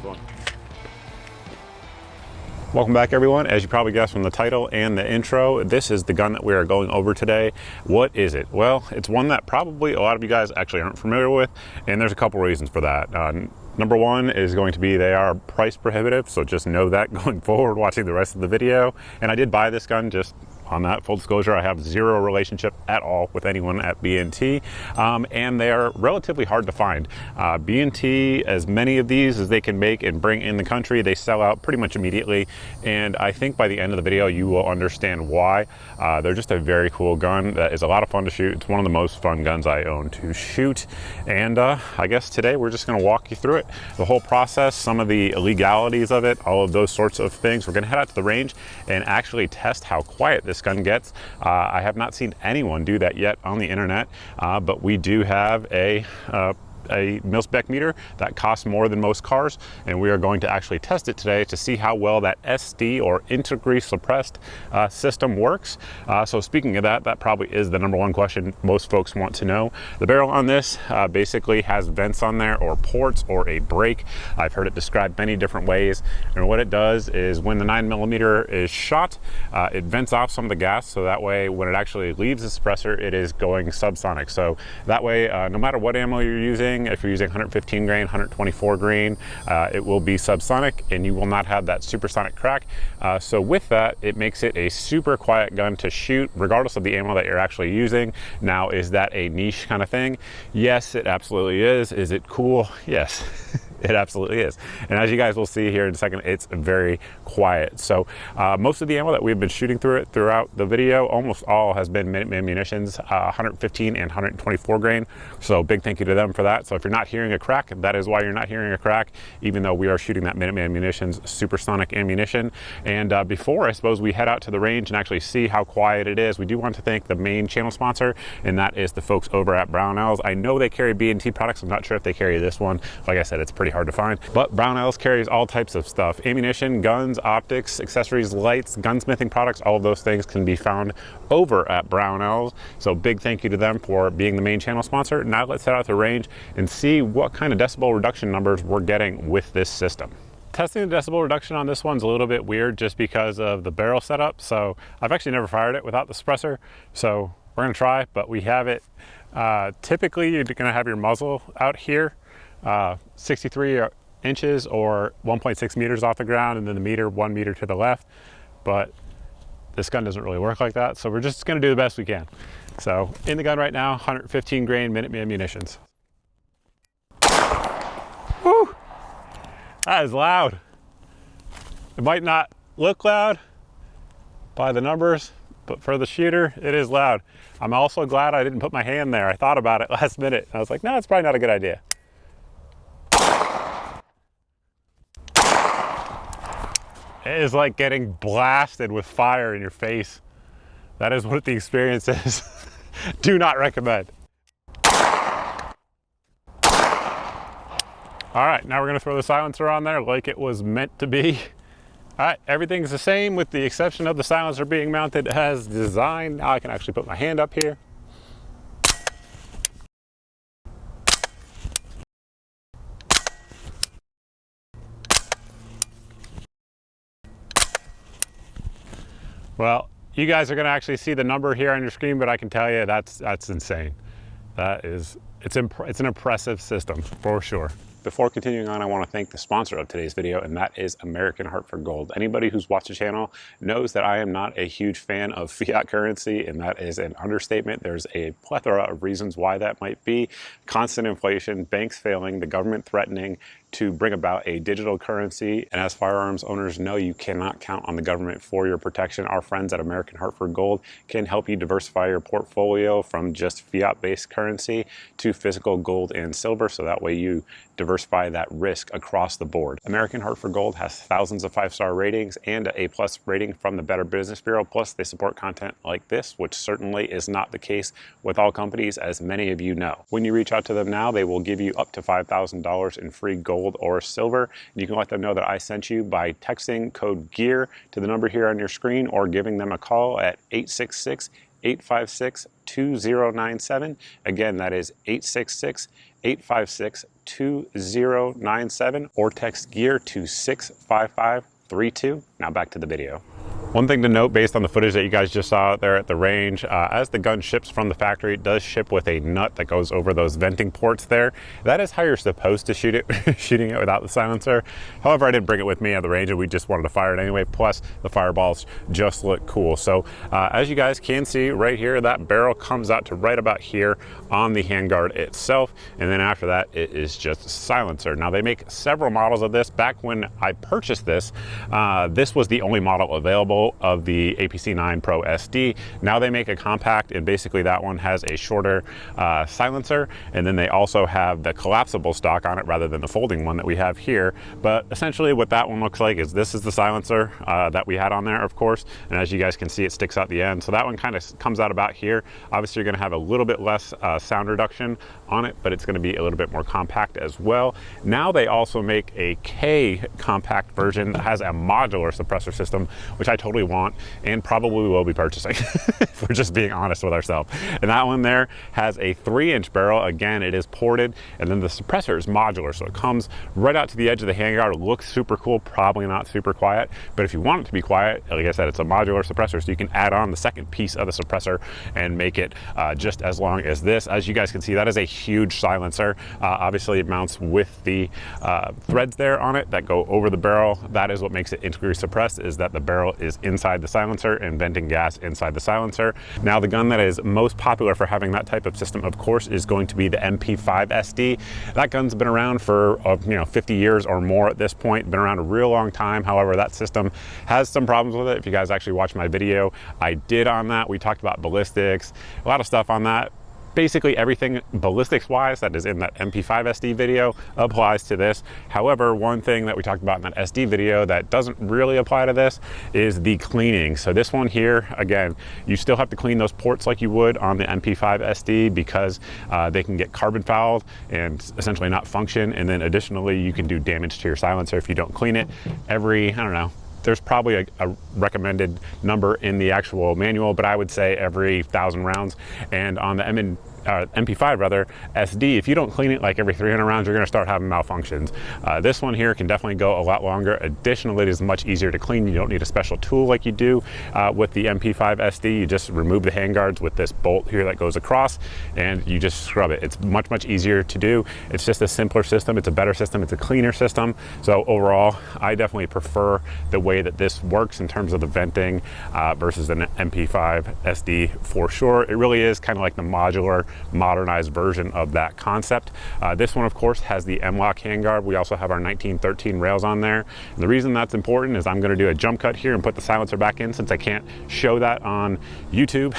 fun. Welcome back, everyone. As you probably guessed from the title and the intro, this is the gun that we are going over today. What is it? Well, it's one that probably a lot of you guys actually aren't familiar with, and there's a couple reasons for that. Number one is going to be they are price prohibitive, so just know that going forward watching the rest of the video. And I did buy this gun, just on that full disclosure, I have zero relationship at all with anyone at B&T, and they are relatively hard to find. B&T, as many of these as they can make and bring in the country, they sell out pretty much immediately, and I think by the end of the video you will understand why. They're just a very cool gun that is a lot of fun to shoot. It's one of the most fun guns I own to shoot, and I guess today we're just going to walk you through it, the whole process, some of the legalities of it, all of those sorts of things. We're going to head out to the range and actually test how quiet this gun gets. I have not seen anyone do that yet on the internet, but we do have a mil-spec meter that costs more than most cars, and we are going to actually test it today to see how well that SD or integrally suppressed system works. So speaking of that, that probably is the number one question most folks want to know. The barrel on this basically has vents on there, or ports, or a brake. I've heard it described many different ways, and what it does is when the 9mm is shot, it vents off some of the gas, so that way when it actually leaves the suppressor, it is going subsonic. So that way, no matter what ammo you're using, if you're using 115 grain, 124 grain, it will be subsonic and you will not have that supersonic crack. So with that, it makes it a super quiet gun to shoot regardless of the ammo that you're actually using. Now, is that a niche kind of thing? Yes, it absolutely is. Is it cool? Yes. It absolutely is. And as you guys will see here in a second, it's very quiet. So most of the ammo that we've been shooting throughout the video, almost all has been Minuteman munitions, 115 and 124 grain. So big thank you to them for that. So if you're not hearing a crack, that is why you're not hearing a crack, even though we are shooting that Minuteman munitions supersonic ammunition. And before, I suppose, we head out to the range and actually see how quiet it is, we do want to thank the main channel sponsor, and that is the folks over at Brownells. I know they carry B&T products. I'm not sure if they carry this one. Like I said, it's pretty hard to find, but Brownells carries all types of stuff: ammunition, guns, optics, accessories, lights, gunsmithing products. All of those things can be found over at Brownells. So big thank you to them for being the main channel sponsor. Now let's head out to the range and see what kind of decibel reduction numbers we're getting with this system. Testing the decibel reduction on this one's a little bit weird just because of the barrel setup. So I've actually never fired it without the suppressor. So we're gonna try, but we have it, typically you're gonna have your muzzle out here, 63 inches or 1.6 meters off the ground, and then the meter 1 meter to the left. But this gun doesn't really work like that, so we're just going to do the best we can. So in the gun right now, 115 grain Minuteman munitions. Woo! That is loud. It might not look loud by the numbers, but for the shooter, it is loud. I'm also glad I didn't put my hand there. I thought about it last minute. I was like, no, it's probably not a good idea. It is like getting blasted with fire in your face. That is what the experience is. Do not recommend. All right, now we're gonna throw the silencer on there like it was meant to be. All right, everything's the same with the exception of the silencer being mounted as designed. Now I can actually put my hand up here. Well, you guys are going to actually see the number here on your screen, but I can tell you that's insane. It's an impressive system for sure. Before continuing on, I want to thank the sponsor of today's video, and that is American Hartford Gold. Anybody who's watched the channel knows that I am not a huge fan of fiat currency, and that is an understatement. There's a plethora of reasons why that might be. Constant inflation, banks failing, the government threatening to bring about a digital currency. And as firearms owners know, you cannot count on the government for your protection. Our friends at American Hartford Gold can help you diversify your portfolio from just fiat-based currency to physical gold and silver, so that way you diversify that risk across the board. American Hartford Gold has thousands of 5-star ratings and an A+ rating from the Better Business Bureau. Plus, they support content like this, which certainly is not the case with all companies, as many of you know. When you reach out to them now, they will give you up to $5,000 in free gold or silver. You can let them know that I sent you by texting code GEAR to the number here on your screen, or giving them a call at 866 866-2097. Again, that is 866-856-2097, or text GEAR to 65532. Now back to the video. One thing to note based on the footage that you guys just saw out there at the range, as the gun ships from the factory, it does ship with a nut that goes over those venting ports there. That is how you're supposed to shoot it, shooting it without the silencer. However, I didn't bring it with me at the range and we just wanted to fire it anyway. Plus the fireballs just look cool. So as you guys can see right here, that barrel comes out to right about here on the handguard itself. And then after that, it is just a silencer. Now they make several models of this. Back when I purchased this, this was the only model available of the APC9 Pro SD. Now they make a compact, and basically that one has a shorter silencer, and then they also have the collapsible stock on it rather than the folding one that we have here. But essentially what that one looks like is this is the silencer that we had on there, of course, and as you guys can see, it sticks out the end. So that one kind of comes out about here. Obviously you're going to have a little bit less sound reduction on it, but it's going to be a little bit more compact as well. Now they also make a K compact version that has a modular suppressor system, which I totally want and probably will be purchasing if we're just being honest with ourselves. And that one there has a 3-inch barrel. Again, it is ported, and then the suppressor is modular, so it comes right out to the edge of the handguard. It looks super cool, probably not super quiet, but if you want it to be quiet, like I said, it's a modular suppressor, so you can add on the second piece of the suppressor and make it just as long as this. As you guys can see, that is a huge silencer. Obviously it mounts with the threads there on it that go over the barrel. That is what makes it integrally suppressed, is that the barrel is inside the silencer and venting gas inside the silencer. Now the gun that is most popular for having that type of system, of course, is going to be the MP5 SD. That gun's been around for 50 years or more at this point, been around a real long time. However, that system has some problems with it. If you guys actually watched my video I did on that, we talked about ballistics, a lot of stuff on that. Basically everything ballistics wise that is in that MP5 SD video applies to this. However, one thing that we talked about in that SD video that doesn't really apply to this is the cleaning. So this one here, again, you still have to clean those ports like you would on the MP5 SD because they can get carbon fouled and essentially not function. And then additionally, you can do damage to your silencer if you don't clean it. Every, I don't know, there's probably a recommended number in the actual manual, but I would say every 1,000 rounds. And on the MP5 rather, SD, if you don't clean it like every 300 rounds, you're gonna start having malfunctions. This one here can definitely go a lot longer. Additionally, it is much easier to clean. You don't need a special tool like you do with the MP5 SD. You just remove the handguards with this bolt here that goes across and you just scrub it. It's much, much easier to do. It's just a simpler system. It's a better system. It's a cleaner system. So overall, I definitely prefer the way that this works in terms of the venting versus an MP5 SD for sure. It really is kind of like the modular modernized version of that concept. This one, of course, has the M-LOK handguard. We also have our 1913 rails on there. And the reason that's important is I'm going to do a jump cut here and put the silencer back in since I can't show that on YouTube.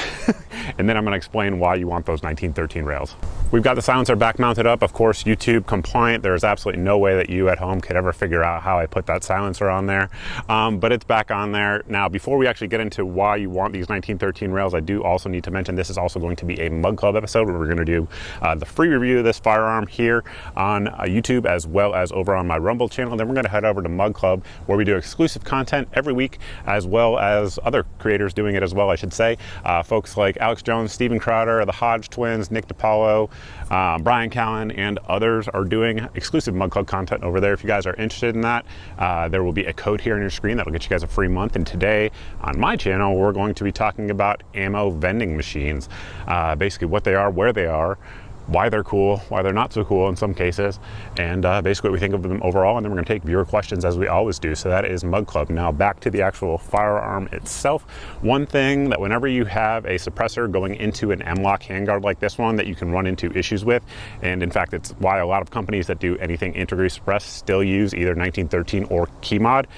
And then I'm going to explain why you want those 1913 rails. We've got the silencer back mounted up, of course, YouTube compliant. There's absolutely no way that you at home could ever figure out how I put that silencer on there, but it's back on there. Now, before we actually get into why you want these 1913 rails, I do also need to mention this is also going to be a Mug Club episode where we're going to do the free review of this firearm here on YouTube as well as over on my Rumble channel. Then we're going to head over to Mug Club where we do exclusive content every week as well as other creators doing it as well, I should say. Folks like Alex Jones, Steven Crowder, the Hodge twins, Nick DiPaolo, Brian Callen, and others are doing exclusive Mug Club content over there. If you guys are interested in that, there will be a code here on your screen that'll get you guys a free month. And today on my channel, we're going to be talking about ammo vending machines, basically what they are, where they are, why they're cool, why they're not so cool in some cases, and basically what we think of them overall. And then we're going to take viewer questions as we always do. So that is Mug Club. Now back to the actual firearm itself. One thing that whenever you have a suppressor going into an M-LOK handguard like this one that you can run into issues with, and in fact it's why a lot of companies that do anything integrally suppressed still use either 1913 or key mod,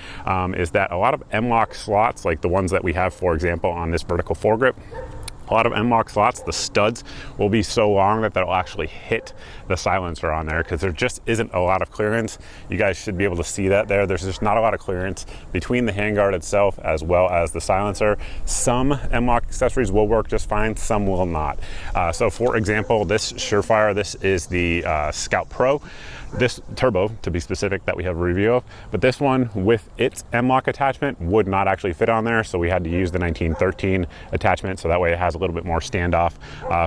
is that a lot of M-LOK slots, like the ones that we have, for example, on this vertical foregrip, a lot of M-LOK slots, the studs will be so long that they'll actually hit the silencer on there because there just isn't a lot of clearance. You guys should be able to see that there. There's just not a lot of clearance between the handguard itself as well as the silencer. Some M-LOK accessories will work just fine, some will not. So for example, this Surefire, this is the Scout Pro. This turbo, to be specific, that we have a review of, but this one with its M-LOK attachment would not actually fit on there, so we had to use the 1913 attachment, so that way it has a little bit more standoff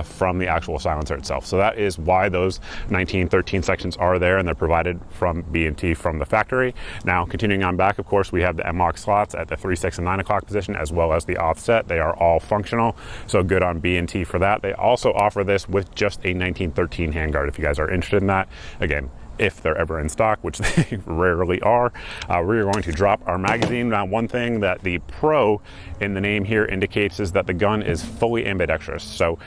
from the actual silencer itself. So that is why those 1913 sections are there, and they're provided from B&T from the factory. Now, continuing on back, of course, we have the M-LOK slots at the 3, 6, and 9 o'clock position, as well as the offset. They are all functional, so good on B&T for that. They also offer this with just a 1913 handguard if you guys are interested in that. Again, if they're ever in stock, which they rarely are. We're going to drop our magazine. Now, one thing that the Pro in the name here indicates is that the gun is fully ambidextrous. So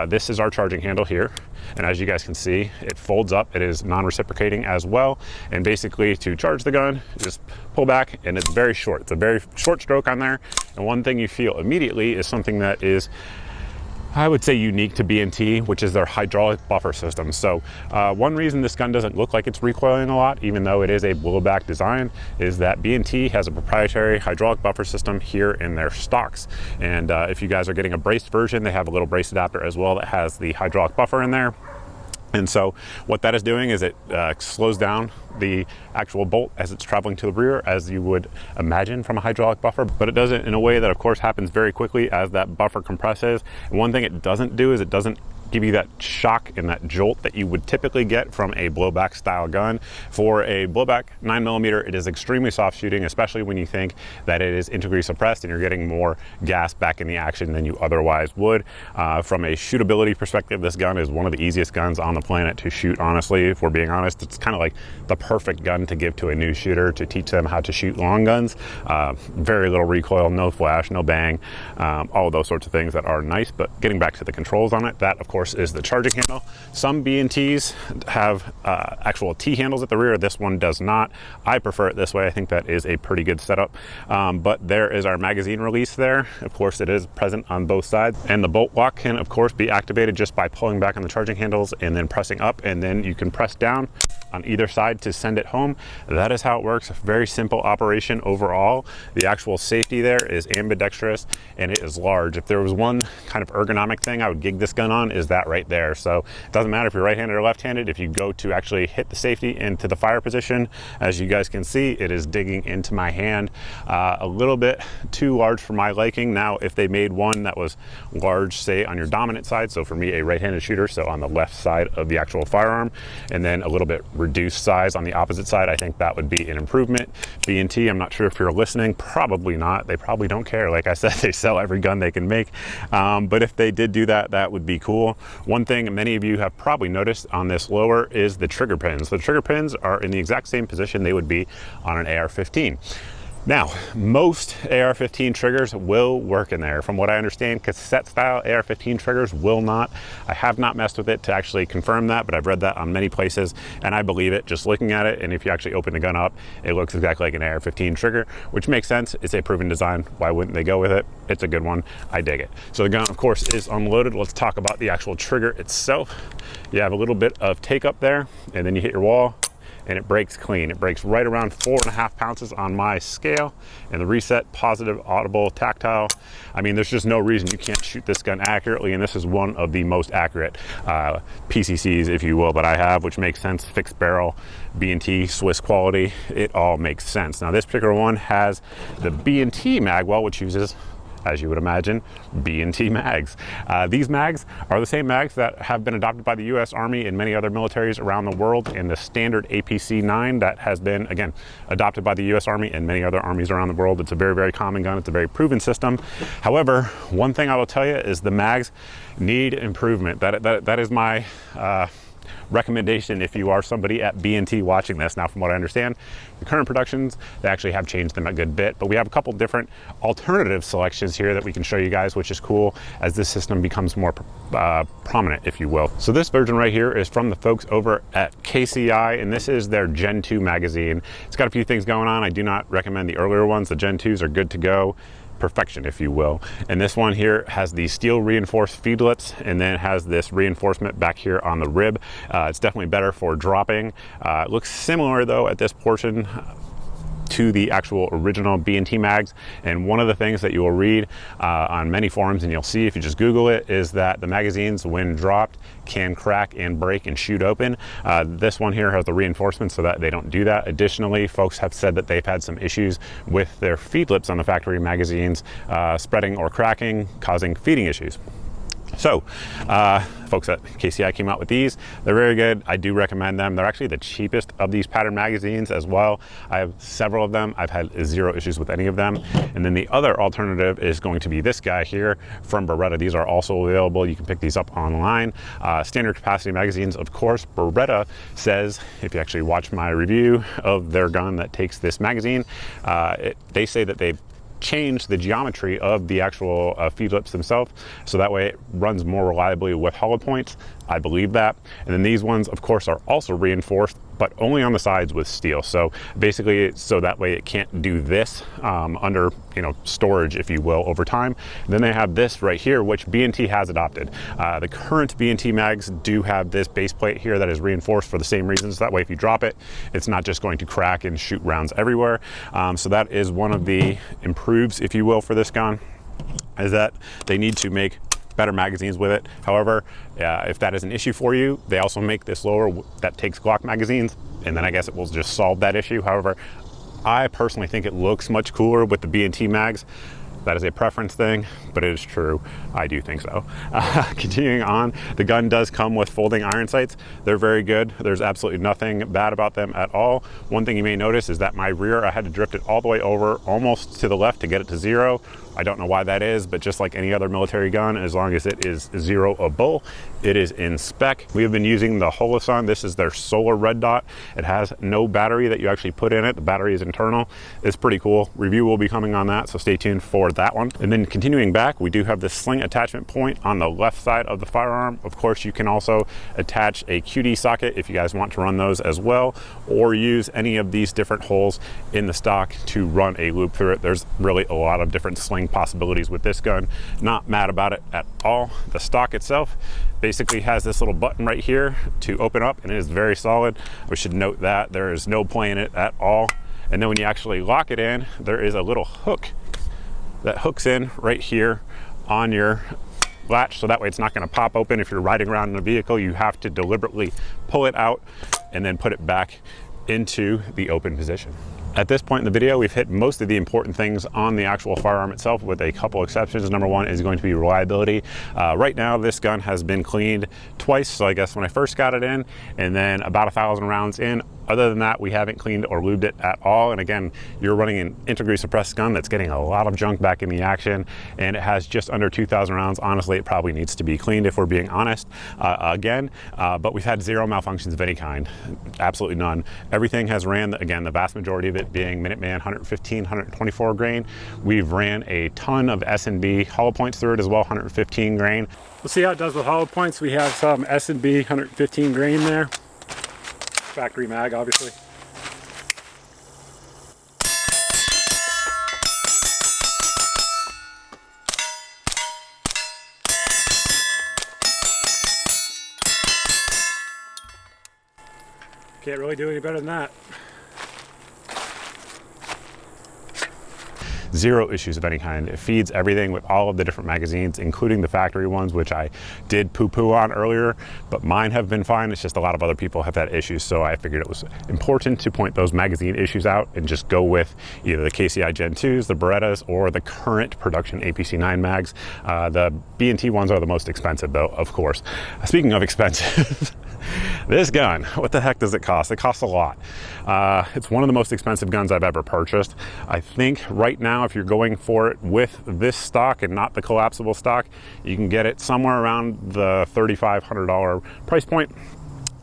this is our charging handle here. And as you guys can see, it folds up. It is non-reciprocating as well. And basically to charge the gun, just pull back, and it's very short. It's a very short stroke on there. And one thing you feel immediately is something that is, I would say, unique to B&T, which is their hydraulic buffer system. So one reason this gun doesn't look like it's recoiling a lot, even though it is a blowback design, is that B&T has a proprietary hydraulic buffer system here in their stocks. And if you guys are getting a braced version, they have a little brace adapter as well that has the hydraulic buffer in there. And so what that is doing is it slows down the actual bolt as it's traveling to the rear, as you would imagine from a hydraulic buffer, but it does it in a way that of course happens very quickly as that buffer compresses. And one thing it doesn't do is it doesn't give you that shock and that jolt that you would typically get from a blowback style gun. For a blowback 9mm, it is extremely soft shooting, especially when you think that it is integrally suppressed and you're getting more gas back in the action than you otherwise would. From a shootability perspective, this gun is one of the easiest guns on the planet to shoot, honestly. If we're being honest, it's kind of like the perfect gun to give to a new shooter to teach them how to shoot long guns. Very little recoil, no flash, no bang, all of those sorts of things that are nice. But getting back to the controls on it, that of course is the charging handle. Some B&Ts have actual T handles at the rear. This one does not. I prefer it this way. I think that is a pretty good setup. But there is our magazine release there. Of course, it is present on both sides. And the bolt lock can of course be activated just by pulling back on the charging handles and then pressing up, and then you can press down on either side to send it home. That is how it works. Very simple operation overall. The actual safety there is ambidextrous and it is large. If there was one kind of ergonomic thing I would gig this gun on, is that right there. So it doesn't matter if you're right-handed or left-handed. If you go to actually hit the safety into the fire position, as you guys can see, it is digging into my hand. A little bit too large for my liking. Now, if they made one that was large, say on your dominant side, so for me, a right-handed shooter, so on the left side of the actual firearm, and then a little bit reduced size on the opposite side, I think that would be an improvement. B&T, I'm not sure if you're listening, probably not. They probably don't care. Like I said, they sell every gun they can make. But if they did do that, that would be cool. One thing many of you have probably noticed on this lower is the trigger pins. The trigger pins are in the exact same position they would be on an AR-15. Now, most AR-15 triggers will work in there. From what I understand, cassette style AR-15 triggers will not. I have not messed with it to actually confirm that, but I've read that on many places and I believe it just looking at it. And if you actually open the gun up, it looks exactly like an AR-15 trigger, which makes sense. It's a proven design. Why wouldn't they go with it? It's a good one. I dig it. So the gun, of course, is unloaded. Let's talk about the actual trigger itself. You have a little bit of take up there, and then you hit your wall, and it breaks clean. It breaks right around 4.5 ounces on my scale, and the reset, positive, audible, tactile. I mean, there's just no reason you can't shoot this gun accurately, and this is one of the most accurate PCCs, if you will, that I have, which makes sense. Fixed barrel, B&T, Swiss quality, it all makes sense. Now, this particular one has the B&T magwell, which uses, as you would imagine, B&T mags. These mags are the same mags that have been adopted by the US Army and many other militaries around the world, and the standard APC9 that has been, again, adopted by the US Army and many other armies around the world. It's a very, very common gun. It's a very proven system. However, one thing I will tell you is the mags need improvement. That is my recommendation if you are somebody at B&T watching this. Now, from what I understand, the current productions, they actually have changed them a good bit, but we have a couple different alternative selections here that we can show you guys, which is cool as this system becomes more prominent, if you will. So this version right here is from the folks over at KCI, and this is their Gen 2 magazine. It's got a few things going on. I do not recommend the earlier ones. The Gen 2s are good to go. Perfection, if you will. And this one here has the steel reinforced feedlets, and then has this reinforcement back here on the rib. It's definitely better for dropping. It looks similar though at this portion to the actual original B&T mags. And one of the things that you will read on many forums, and you'll see if you just Google it, is that the magazines, when dropped, can crack and break and shoot open. This one here has the reinforcement so that they don't do that. Additionally, folks have said that they've had some issues with their feed lips on the factory magazines spreading or cracking, causing feeding issues. So folks at KCI came out with these. They're very good. I do recommend them. They're actually the cheapest of these pattern magazines as well. I have several of them. I've had zero issues with any of them. And then the other alternative is going to be this guy here from Beretta. These are also available. You can pick these up online. Standard capacity magazines, of course. Beretta says, if you actually watch my review of their gun that takes this magazine, they say that they change the geometry of the actual feed lips themselves, so that way it runs more reliably with hollow points. I believe that. And then these ones, of course, are also reinforced, but only on the sides with steel. So basically, so that way it can't do this under, storage, if you will, over time. And then they have this right here, which B&T has adopted. The current B&T mags do have this base plate here that is reinforced for the same reasons. That way, if you drop it, it's not just going to crack and shoot rounds everywhere. So that is one of the improves, if you will, for this gun, is that they need to make better magazines with it. However, if that is an issue for you, they also make this lower that takes Glock magazines, and then I guess it will just solve that issue. However, I personally think it looks much cooler with the B&T mags. That is a preference thing, but it is true. I do think so. Continuing on, the gun does come with folding iron sights. They're very good. There's absolutely nothing bad about them at all. One thing you may notice is that my rear, I had to drift it all the way over almost to the left to get it to zero. I don't know why that is, but just like any other military gun, as long as it is zeroable, it is in spec. We have been using the Holosun. This is their solar red dot. It has no battery that you actually put in it. The battery is internal. It's pretty cool. Review will be coming on that, so stay tuned for that one. And then continuing back, we do have this sling attachment point on the left side of the firearm. Of course, you can also attach a QD socket if you guys want to run those as well, or use any of these different holes in the stock to run a loop through it. There's really a lot of different sling possibilities with this gun. Not mad about it at all. The stock itself basically has this little button right here to open up, and it is very solid. We should note that there is no play in it at all. And then when you actually lock it in, there is a little hook that hooks in right here on your latch, so that way it's not going to pop open. If you're riding around in a vehicle, you have to deliberately pull it out and then put it back into the open position. At this point in the video, we've hit most of the important things on the actual firearm itself, with a couple exceptions. Number one is going to be reliability. Right now, this gun has been cleaned twice. So I guess when I first got it in, and then about 1,000 rounds in. Other than that, we haven't cleaned or lubed it at all. And again, you're running an integrally suppressed gun that's getting a lot of junk back in the action, and it has just under 2,000 rounds. Honestly, it probably needs to be cleaned if we're being honest. But we've had zero malfunctions of any kind, absolutely none. Everything has ran, again, the vast majority of it being Minuteman 115, 124 grain. We've ran a ton of S&B hollow points through it as well, 115 grain. We'll see how it does with hollow points. We have some S&B 115 grain there. Factory mag, obviously. Can't really do any better than that. Zero issues of any kind. It feeds everything with all of the different magazines, including the factory ones, which I did poo-poo on earlier, but mine have been fine. It's just a lot of other people have had issues, so I figured it was important to point those magazine issues out and just go with either the KCI Gen 2s, the Berettas, or the current production APC9 mags. The B&T ones are the most expensive, though, of course. Speaking of expensive, this gun, what the heck does it cost? It costs a lot. It's one of the most expensive guns I've ever purchased. I think right now, if you're going for it with this stock and not the collapsible stock, you can get it somewhere around the $3,500 price point.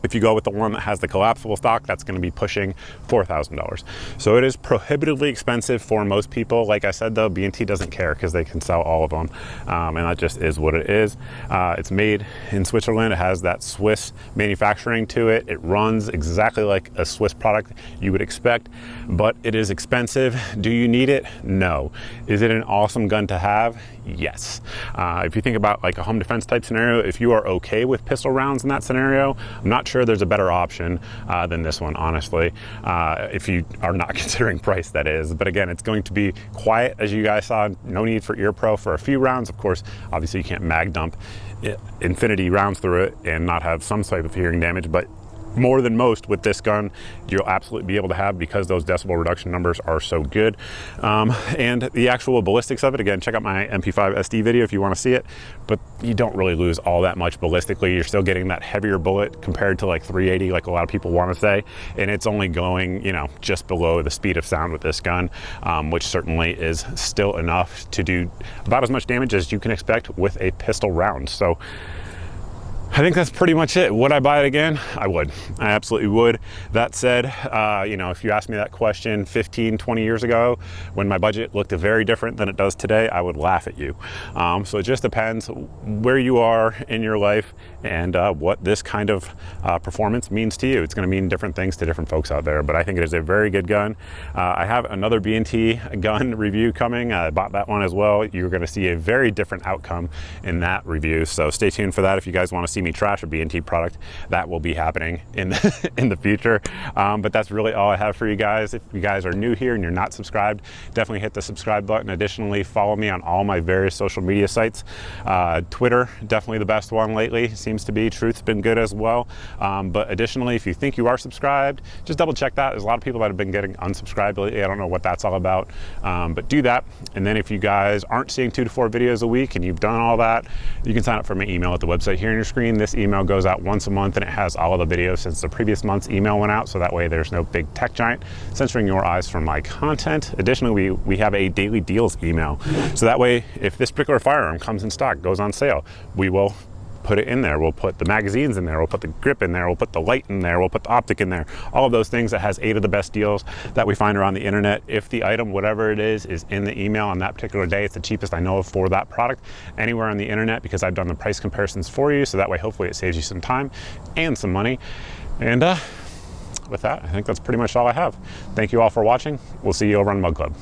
If you go with the one that has the collapsible stock, that's going to be pushing $4,000. So it is prohibitively expensive for most people. Like I said, though, B&T doesn't care because they can sell all of them. And that just is what it is. It's made in Switzerland. It has that Swiss manufacturing to it. It runs exactly like a Swiss product you would expect, but it is expensive. Do you need it? No. Is it an awesome gun to have? Yes. If you think about like a home defense type scenario, if you are okay with pistol rounds in that scenario, I'm not sure there's a better option than this one, honestly, if you are not considering price, that is. But again, it's going to be quiet, as you guys saw. No need for ear pro for a few rounds. Of course, obviously you can't mag dump infinity rounds through it and not have some type of hearing damage, but more than most with this gun you'll absolutely be able to have, because those decibel reduction numbers are so good. And the actual ballistics of it, again, check out my MP5 SD video if you want to see it, but you don't really lose all that much ballistically. You're still getting that heavier bullet compared to like 380, like a lot of people want to say, and it's only going, you know, just below the speed of sound with this gun, which certainly is still enough to do about as much damage as you can expect with a pistol round. So I think that's pretty much it. Would I buy it again? I would. I absolutely would. That said, you know, if you asked me that question 15, 20 years ago, when my budget looked very different than it does today, I would laugh at you. So it just depends where you are in your life and what this kind of performance means to you. It's going to mean different things to different folks out there, but I think it is a very good gun. I have another B&T gun review coming. I bought that one as well. You're going to see a very different outcome in that review, so stay tuned for that. If you guys want to see me trash a B&T product, that will be happening in the future. But that's really all I have for you guys. If you guys are new here and you're not subscribed, definitely hit the subscribe button. Additionally, follow me on all my various social media sites. Twitter, definitely the best one lately, seems to be. Truth's been good as well. But additionally, if you think you are subscribed, just double check that. There's a lot of people that have been getting unsubscribed lately. I don't know what that's all about, but do that. And then if you guys aren't seeing 2 to 4 videos a week and you've done all that, you can sign up for my email at the website here on your screen. This email goes out once a month and it has all of the videos since the previous month's email went out, so that way there's no big tech giant censoring your eyes from my content. Additionally, we have a daily deals email, so that way if this particular firearm comes in stock, goes on sale, we will put it in there. We'll put the magazines in there, we'll put the grip in there, we'll put the light in there, we'll put the optic in there, all of those things. That has 8 of the best deals that we find around the internet. If the item, whatever it is in the email on that particular day, it's the cheapest I know of for that product anywhere on the internet, because I've done the price comparisons for you, so that way hopefully it saves you some time and some money. And with that, I think that's pretty much all I have. Thank you all for watching. We'll see you over on Mug Club.